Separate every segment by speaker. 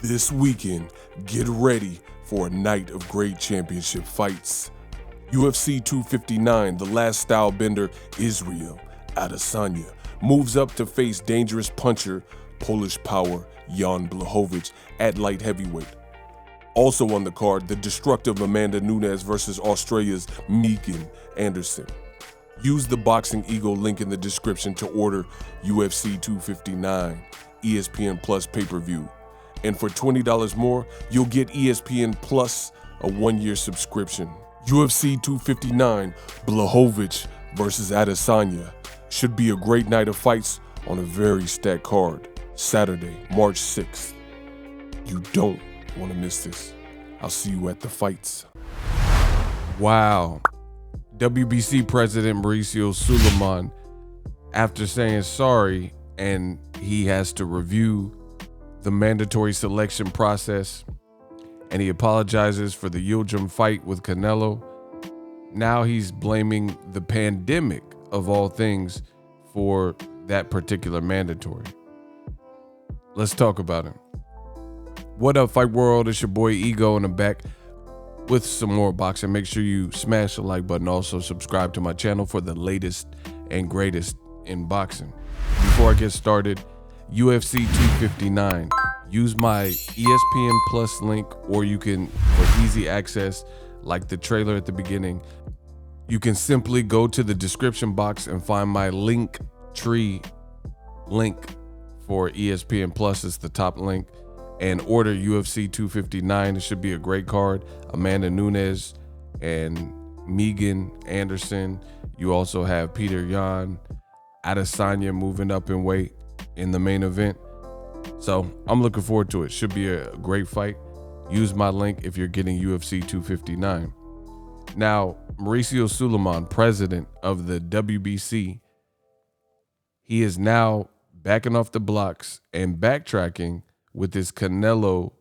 Speaker 1: This weekend, get ready for a night of great championship fights. UFC 259, the last style bender Israel Adesanya moves up to face dangerous puncher Polish power Jan Blachowicz at light heavyweight. Also on the card, the destructive Amanda Nunes versus Australia's Megan Anderson. Use the Boxingego link in the description to order UFC 259 ESPN Plus pay-per-view. And for $20 more, you'll get ESPN Plus, a 1-year subscription. UFC 259 Blachowicz versus Adesanya should be a great night of fights on a very stacked card. Saturday, March 6th. You don't want to miss this. I'll see you at the fights.
Speaker 2: Wow. WBC President Mauricio Sulaiman, after saying sorry and he has to review the mandatory selection process and he apologizes for the Yildirim fight with Canelo, now he's blaming the pandemic of all things for that particular mandatory. Let's talk about him. What up, Fight World? It's your boy Ego, and I'm back with some more boxing. Make sure you smash the like button. Also subscribe to my channel for the latest and greatest in boxing. Before I get started, UFC 259. Use my ESPN Plus link, or you can, for easy access, like the trailer at the beginning, you can simply go to the description box and find my link tree link for ESPN Plus. It's the top link, and order UFC 259. It should be a great card. Amanda Nunes and Megan Anderson. You also have Peter Yan, Adesanya moving up in weight in the main event. So I'm looking forward to it. Should be a great fight. Use my link if you're getting UFC 259. Now, Mauricio Sulaiman, president of the WBC, he is now backing off the blocks and backtracking with this Canelo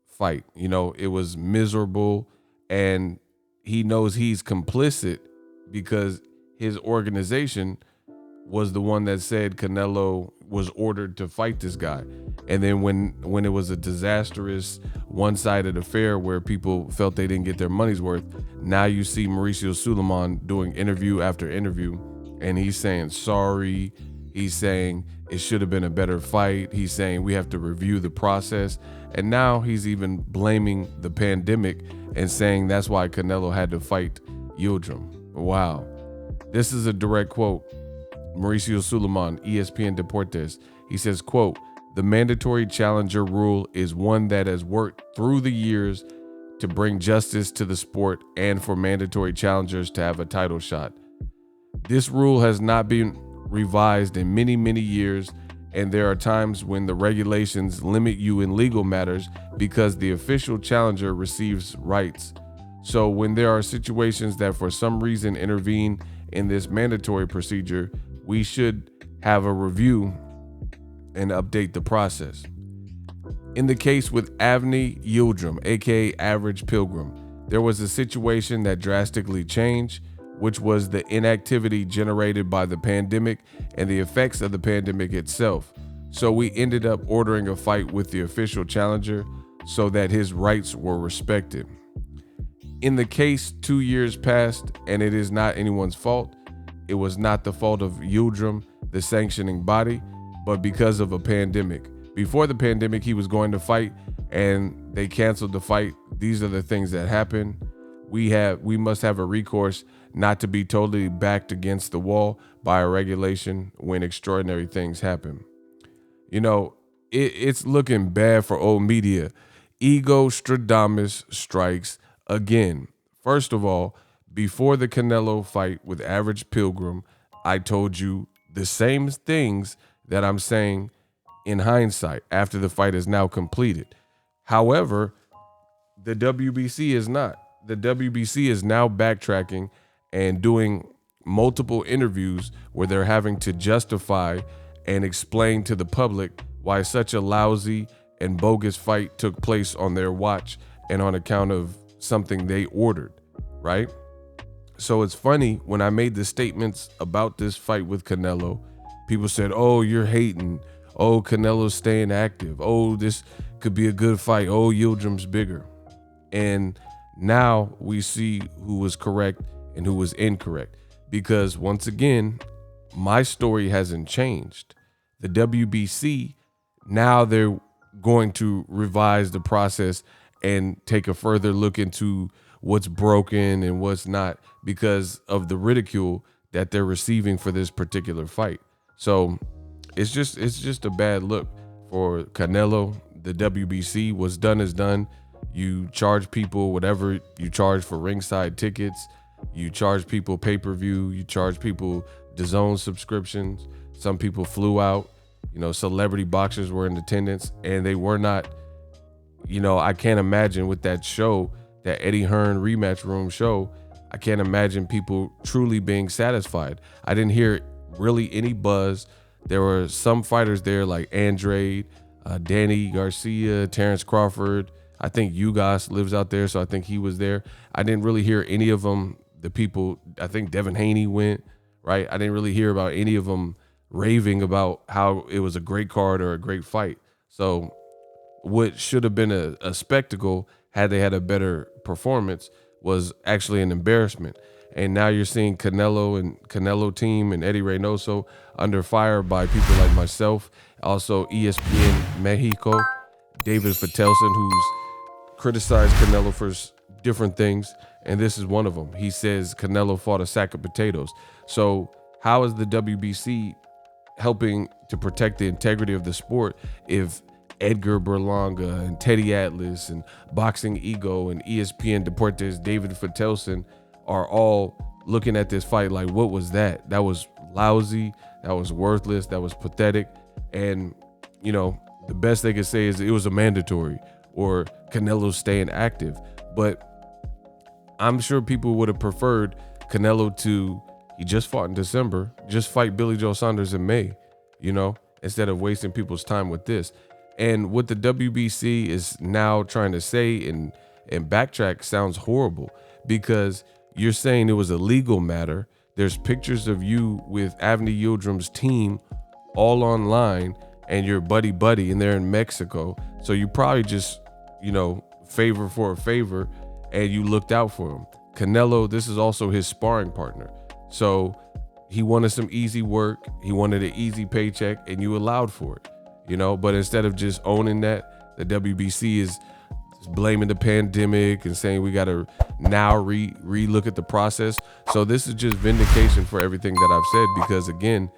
Speaker 2: fight. You know, it was miserable, and he knows he's complicit because his organization was the one that said Canelo was ordered to fight this guy. And then when it was a disastrous one-sided affair where people felt they didn't get their money's worth, now you see Mauricio Sulaiman doing interview after interview, and he's saying sorry. He's saying it should have been a better fight. He's saying we have to review the process. And now he's even blaming the pandemic and saying that's why Canelo had to fight Yildirim. Wow. This is a direct quote. Mauricio Sulaiman, ESPN Deportes. He says, quote, "The mandatory challenger rule is one that has worked through the years to bring justice to the sport and for mandatory challengers to have a title shot. This rule has not been revised in many, many years, and there are times when the regulations limit you in legal matters because the official challenger receives rights. So when there are situations that for some reason intervene in this mandatory procedure, we should have a review and update the process. In the case with Avni Yildirim, aka Average Pilgrim, there was a situation that drastically changed, which was the inactivity generated by the pandemic and the effects of the pandemic itself. So we ended up ordering a fight with the official challenger so that his rights were respected. In the case, 2 years passed, and it is not anyone's fault. It was not the fault of Yildirim, the sanctioning body, but because of a pandemic. Before the pandemic, he was going to fight, and they canceled the fight. These are the things that happen. We must have a recourse not to be totally backed against the wall by a regulation when extraordinary things happen. You know, it's looking bad for old media. Ego Stradamus strikes again. First of all, before the Canelo fight with Average Pilgrim, I told you the same things that I'm saying in hindsight after the fight is now completed. However, the WBC is not. The WBC is now backtracking and doing multiple interviews where they're having to justify and explain to the public why such a lousy and bogus fight took place on their watch and on account of something they ordered, right? So it's funny, when I made the statements about this fight with Canelo, people said, oh, you're hating. Oh, Canelo's staying active. Oh, this could be a good fight. Oh, Yildirim's bigger. And now we see who was correct and who was incorrect. Because once again, my story hasn't changed. The WBC, now they're going to revise the process and take a further look into what's broken and what's not because of the ridicule that they're receiving for this particular fight. So it's just a bad look for Canelo. The WBC, what's done is done. You charge people whatever you charge for ringside tickets. You charge people pay-per-view. You charge people DAZN subscriptions. Some people flew out. You know, celebrity boxers were in attendance, and they were not, you know, I can't imagine with that show, that Eddie Hearn rematch room show, I can't imagine people truly being satisfied. I didn't hear really any buzz. There were some fighters there like Andrade, Danny Garcia, Terrence Crawford. I think Ugas lives out there, so I think he was there. I didn't really hear any of them. The people, I think Devin Haney went, right? I didn't really hear about any of them raving about how it was a great card or a great fight. So what should have been a spectacle had they had a better performance was actually an embarrassment. And now you're seeing Canelo and Canelo team and Eddie Reynoso under fire by people like myself, also ESPN Mexico, David Fatelson, who's criticized Canelo for different things, and this is one of them. He says Canelo fought a sack of potatoes. So how is the WBC helping to protect the integrity of the sport if Edgar Berlanga and Teddy Atlas and Boxingego and ESPN Deportes David Fatelson are all looking at this fight like, what was that? That was lousy. That was worthless. That was pathetic. And, you know, the best they could say is it was a mandatory or Canelo staying active. But I'm sure people would have preferred Canelo to, he just fought in December, just fight Billy Joe Saunders in May, you know, instead of wasting people's time with this. And what the WBC is now trying to say and Backtrack sounds horrible because you're saying it was a legal matter. There's pictures of you with Avni Yildirim's team all online and you're buddy and they're in Mexico. So you probably just, you know, favor for a favor and you looked out for him. Canelo, this is also his sparring partner. So he wanted some easy work. He wanted an easy paycheck and you allowed for it, you know, but instead of just owning that, the WBC is blaming the pandemic and saying we got to now re-look at the process. So this is just vindication for everything that I've said, because again,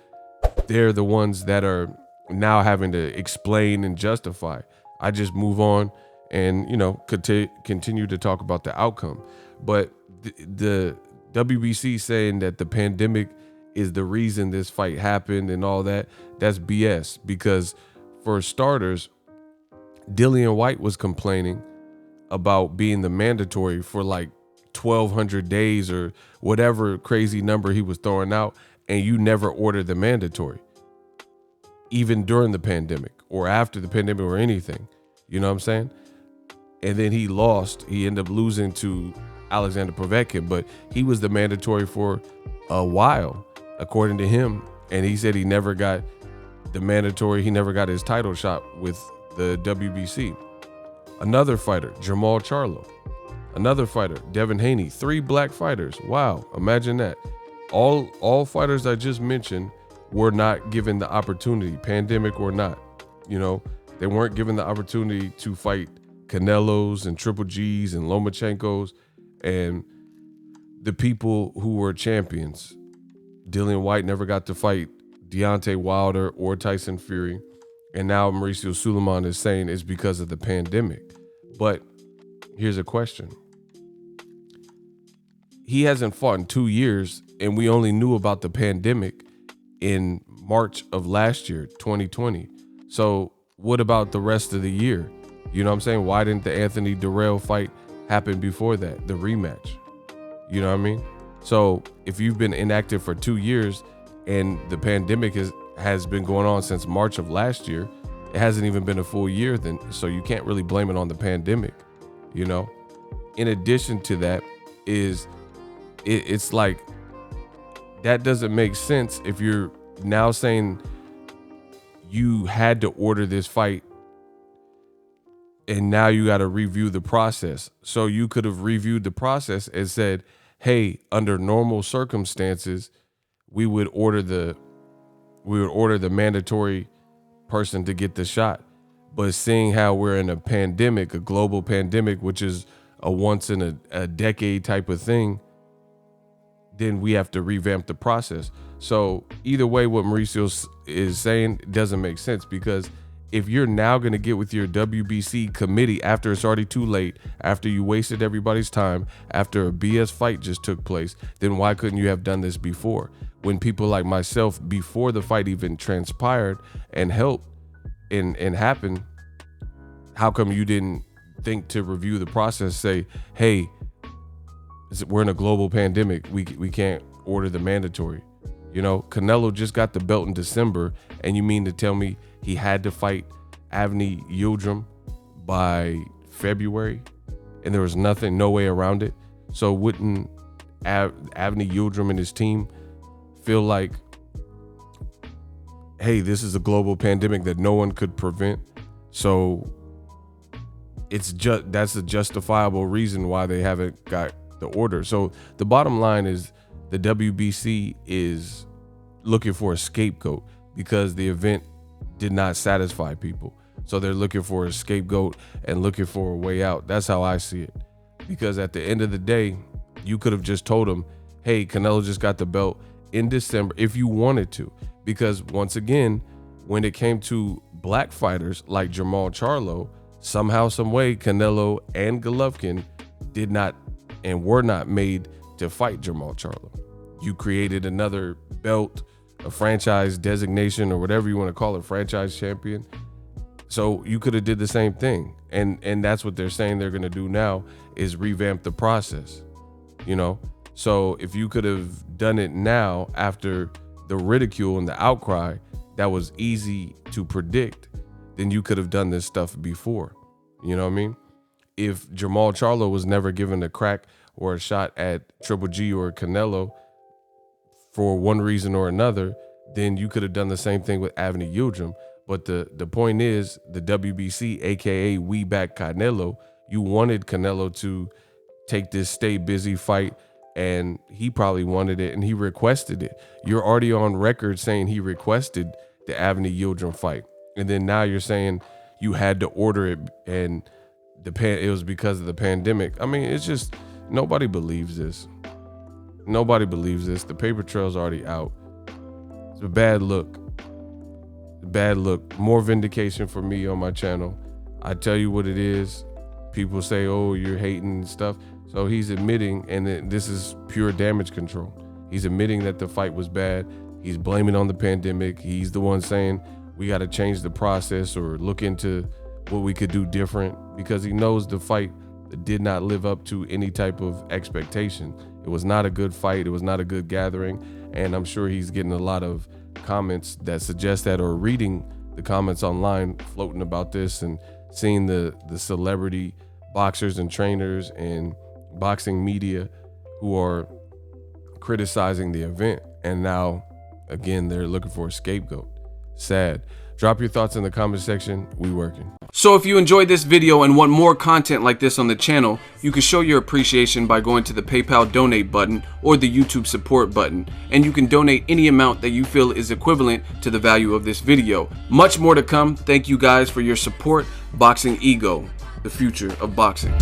Speaker 2: they're the ones that are now having to explain and justify. I just move on and, you know, continue to talk about the outcome. But the WBC saying that the pandemic is the reason this fight happened and all that, that's BS. Because for starters, Dillian White was complaining about being the mandatory for like 1,200 days or whatever crazy number he was throwing out, and you never ordered the mandatory, even during the pandemic or after the pandemic or anything. You know what I'm saying? And then he lost. He ended up losing to Alexander Povetkin, but he was the mandatory for a while, according to him. And he said he never got the mandatory. He never got his title shot with the WBC. Another fighter, Jamal Charlo. Another fighter, Devin Haney. 3 black fighters. Wow, imagine that. All fighters I just mentioned were not given the opportunity, pandemic or not. You know, they weren't given the opportunity to fight Canelos and Triple G's and Lomachenkos and the people who were champions. Dillian White never got to fight Deontay Wilder or Tyson Fury. And now Mauricio Suleiman is saying it's because of the pandemic. But here's a question. He hasn't fought in 2 years, and we only knew about the pandemic in March of last year, 2020. So what about the rest of the year? You know what I'm saying? Why didn't the Anthony Durrell fight happen before that, the rematch? You know what I mean? So if you've been inactive for 2 years and the pandemic has been going on since March of last year, it hasn't even been a full year then, so you can't really blame it on the pandemic, you know? In addition to that it's like, that doesn't make sense if you're now saying you had to order this fight And now you got to review the process. So you could have reviewed the process and said, hey, under normal circumstances, we would order the mandatory person to get the shot. But seeing how we're in a pandemic, a global pandemic, which is a once in a decade type of thing, then we have to revamp the process. So either way, what Mauricio is saying doesn't make sense, because if you're now going to get with your WBC committee after it's already too late, after you wasted everybody's time, after a BS fight just took place, then why couldn't you have done this before? When people like myself, before the fight even transpired and helped and happened, how come you didn't think to review the process, say, hey, we're in a global pandemic, we can't order the mandatory? You know, Canelo just got the belt in December, and you mean to tell me he had to fight Avni Yildirim by February, and there was no way around it? So wouldn't Avni Yildirim and his team feel like, hey, this is a global pandemic that no one could prevent, so that's a justifiable reason why they haven't got the order? So the bottom line is the WBC is looking for a scapegoat because the event did not satisfy people. So they're looking for a scapegoat and looking for a way out. That's how I see it. Because at the end of the day, you could have just told them, hey, Canelo just got the belt in December, if you wanted to. Because once again, when it came to black fighters like Jermall Charlo, somehow, some way, Canelo and Golovkin did not and were not made to fight Jermall Charlo. You created another belt, a franchise designation, or whatever you want to call it, franchise champion. So you could have did the same thing. And that's what they're saying they're going to do now, is revamp the process, you know? So if you could have done it now after the ridicule and the outcry that was easy to predict, then you could have done this stuff before. You know what I mean? If Jermall Charlo was never given a crack or a shot at Triple G or Canelo for one reason or another, then you could have done the same thing with Avni Yildirim. But the point is, the WBC, aka We Back Canelo, you wanted Canelo to take this stay busy fight, and he probably wanted it and he requested it. You're already on record saying he requested the Avni Yildirim fight, and then now you're saying you had to order it and it was because of the pandemic. I mean, it's just, nobody believes this. Nobody believes this. The paper trail's already out. It's a bad look. Bad look. More vindication for me on my channel. I tell you what it is. People say, oh, you're hating and stuff. So he's admitting, and this is pure damage control. He's admitting that the fight was bad. He's blaming on the pandemic. He's the one saying we got to change the process or look into what we could do different, because he knows the fight did not live up to any type of expectation. It was not a good fight. It was not a good gathering. And I'm sure he's getting a lot of comments that suggest that, or reading the comments online floating about this, and seeing the celebrity boxers and trainers and boxing media who are criticizing the event. And now, again, they're looking for a scapegoat. Sad. Drop your thoughts in the comment section. We working.
Speaker 3: So if you enjoyed this video and want more content like this on the channel, you can show your appreciation by going to the PayPal donate button or the YouTube support button, and you can donate any amount that you feel is equivalent to the value of this video. Much more to come. Thank you guys for your support. Boxingego, the future of boxing.